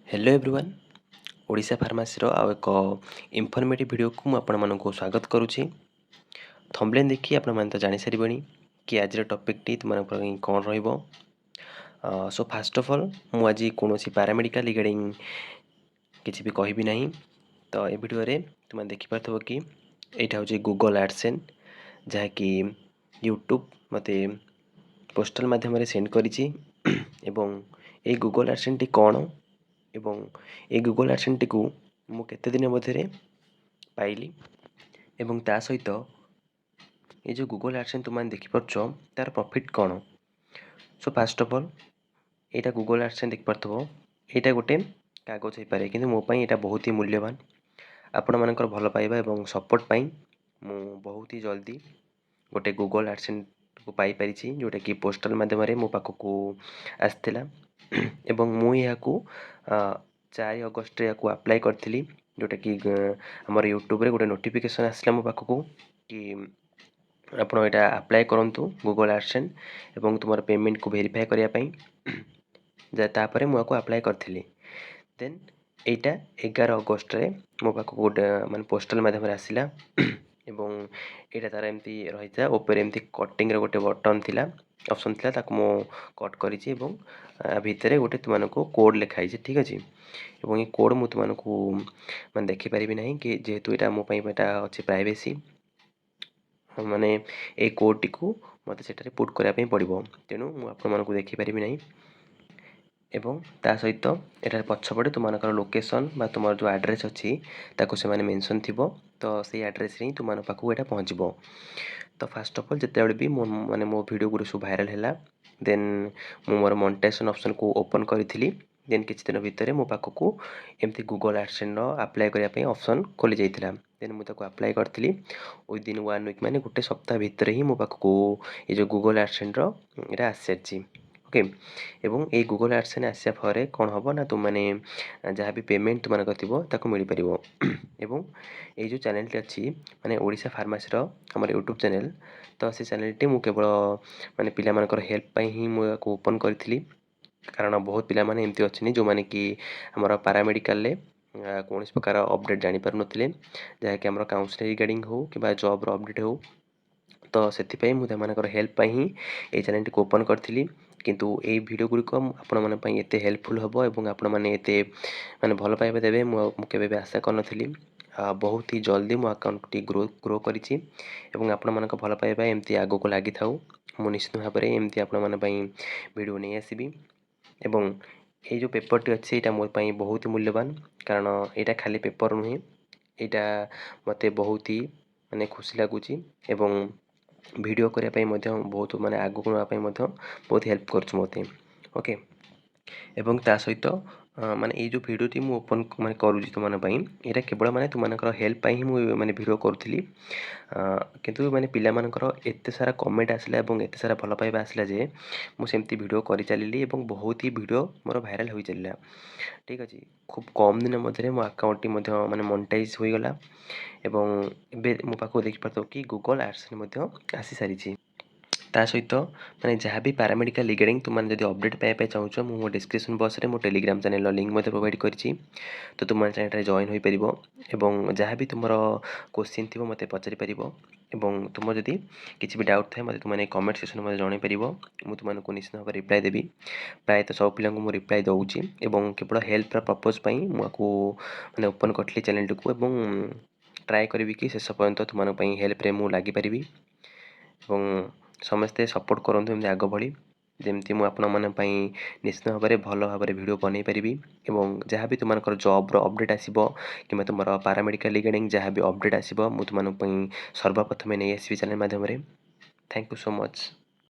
Hello everyone Odisha pharmacy आउ एक informative video को आपको स्वागत करुच्ची। थंबनेल देखि आपण माने तो जानि सारिबेनी कि आज टॉपिक टी तुम कौन रहिबो। सो फास्ट ऑफ ऑल मु आज कोनोसी पैरामेडिकल रिगार्डिंग किछि भी कहबी नहीं। तो ए वीडियो रे तुम देखि पाथबो कि एटा होची गूगल एडसेंस जहा कि यूट्यूब मते पोस्टल माध्यम रे सेंड करिछि एवं ए गूगल एडसेंस टी कोन एवं ए गूगल एडसेंस टी मु केते दिन मध्य पाइली एवं ता सहित ये जो गूगल एडसेंस तुम देखि परछो तार प्रॉफिट कौन। So fast of all Etah Google AdSense देख पारथबो एटा गोटे कागज हो पारे किंतु मो पई एटा बहुत ही मूल्यवान। आपण मानकर भल पाइबा एवं सपोर्ट पई मु बहुत ही जल्दी गोटे गूगल एडसेंस को पाई परिछि जोटा कि पोस्टल माध्यम रे मो पाखकू आस्थिला एवं मु याकू 4 अगस्त रे याकू अप्लाई करथिली जोटा कि हमर यूट्यूब रे गोटे नोटिफिकेशन आसला मो पाखकू कि आपण एटा अप्लाई करंतु गूगल एडसेंस एवं तुमर पेमेंट को वेरीफाई करिया पई तापर मुझे अप्लाई करी। देन एटा 11 अगस्त रे मो पाक गोटे माने पोस्टल माध्यम आसला एवं एटा तार एमती रही था ऊपर एमती कटिंग रे गोटे बटन थिला ऑप्शन थिला ताको मो कट करिछि एवं भितर गोटे तुमको कोड लिखाई छै। ठीक अछि एवं ये कोड मु तुमको माने देखि परिबि नाही कि जेहेतु एटा मो पई एटा अछि प्राइवेसी माने ए कोड टी को मते सेटारे पुट करिया पई पड़िबो तेनु मु आपण मानको देखि परिबि नाही एवं ता सहित एटार पछपटे तुमको लोकेशन बा तुम जो एड्रेस अच्छी ताको से माने मेंशन थिबो तो से एड्रेस रे तुम पाखु एटा पहुँचबो। तो फास्ट ऑफ ऑल जिते भी माने मो वीडियो गुड सब वायरल हैला देन मु मोर मोनेटाइजेशन ऑप्शन को ओपन करी देन किछि दिन भितर मो पाखकू एमती गूगल एडसेंस अप्लाई करिया पे ऑप्शन खोली जाइथिला। देन मु ताको अप्लाई करथिली विद इन 1 वीक माने गोटे सप्ताह भितर ही मो पाखकू ए जो गूगल एडसेंस एटा आसी ओके एवं ए गूगल एडसेंस आसिया फरे कौन हम ना तुम मैंने जहाँ भी पेमेंट तुम थी मिल पार एवं ये जो चैनल टी अच्छी माने ओडिशा फार्मेसी हमर यूट्यूब चैनल तो से चैनल टी मु केवल माने पिला मानकर हेल्प पाई ही मु ओपन करी कारण बहुत पिला माने एमती अच्छी जो माने कि हमर पैरामेडिकल ले कौन प्रकार अपडेट जानी पार नथिले जहाँकि हमर काउंसलिंग रिगार्डिंग हो कि जॉब रो अपडेट हो तो से मुझे हेल्प पाई ही ये चैनल टी ओपन करी किंतु ये वीडियो गुड़िक आपण माने एते हेल्पफुल हम एवं आपण माने एते माने भल पाइबा देबे केबे आशा करनथिली। बहुत ही जल्दी मो अकाउंट टी ग्रो करिछि एवं आपण मानक भल पाइबा एमती आगो को लागि थाउ मु निश्चित भाव में एमती आपण माने पई वीडियो नहीं आसीबी एवं ये जो पेपर टी अच्छे यहाँ मो बहुत ही मूल्यवान कारण यहाँ खाली पेपर नुहे यहाँ मते बहुत ही माने खुशी लगुच एवं वीडियो करने बहुत माने आगु को बहुत हेल्प कर मते ओके एवं ता सहित माने ये जो वीडियो टी मु ओपन माने करूची तुम माने यहाँ केवल माने तुम हेल्प पाई ही मु माने वीडियो करूली किंतु माने पिला मानकर एते सारा कमेंट आसला एवं एते सारा भल पाइबा आसला जे मु सेमती वीडियो करि चलिली एवं बहुत ही वीडियो मोर वायरल हो चलला। ठीक अछि खूब कम दिन मध्य मो अकाउंट टी माने मोनेटाइज हो गला एवं एबे मो पाखो देखि पातो कि गूगल एडसेंस मध्य आसी सारी ता सहित माने जहाँ भी पैरामेडिकल रिगार्डिंग तुम मैंने अपडेट पाइबा चाहो मो डिस्क्रिप्शन बॉक्स में मो टेलीग्राम चैनल लिंक प्रोवाइड करी तो तुम चैनल जॉइन हो पारिबो एवं जहाँ भी तुम क्वेश्चन थी मत पचारि पारिबो एवं तुम जदि किसी भी डाउट थाए मत तुमने कमेंट सेक्शन में जन पार मुझे तुमको निश्चित भाव रिप्लाई देवी प्रायतः सब पिला मुझे रिप्लाई दूसरी एवं केवल हेल्प पर्पज मुझे मैंने ओपन करी चैनल टी एवं ट्राए करी कि शेष पर्यंत तुम हेल्प रे मुझे लगिपारि समस्ते सपोर्ट करूँ एमती आग भली जमती मुझे निश्चित भाव में भल भाव में वीडियो बनई पारि एवं जहाँ भी तुम जॉब रो अपडेट आसो कि तुम पैरामेडिकल रिगार्डिंग जहाँ भी अपडेट आसो मुझे तुम सर्वप्रथमें नहीं आसवि चैनल माध्यम थैंक यू सो मच।